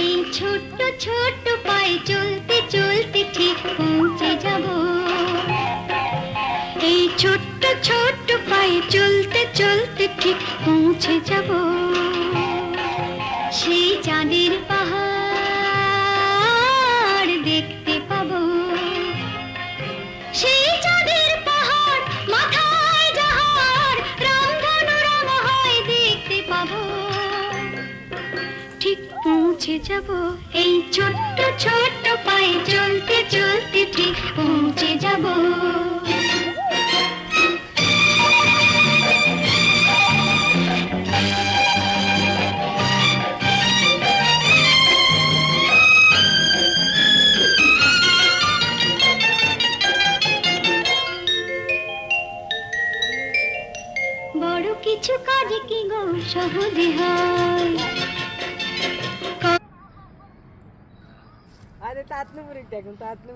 এই ছোট্ট ছোট্ট পায়ে চলতে চলতে ঠিক পৌঁছে যাব। এই ছোট্ট ছোট্ট পায়ে চলতে চলতে ঠিক পৌঁছে যাব সেই চাঁদের পাহাড় দেখতে পাবো। সেই চাঁদের পাহাড় মাথায় যাহার রামধনু রং হয় দেখতে পাবো। ঠিক পৌঁছে যাব এই ছোট্ট ছোট্ট পায়ে চলতে চলতে ঠিক পৌঁছে যাব। বড় কিছু কাজ কি গো সহজে হয়। আরে তাতনু মুরিক দেখুন তাতনু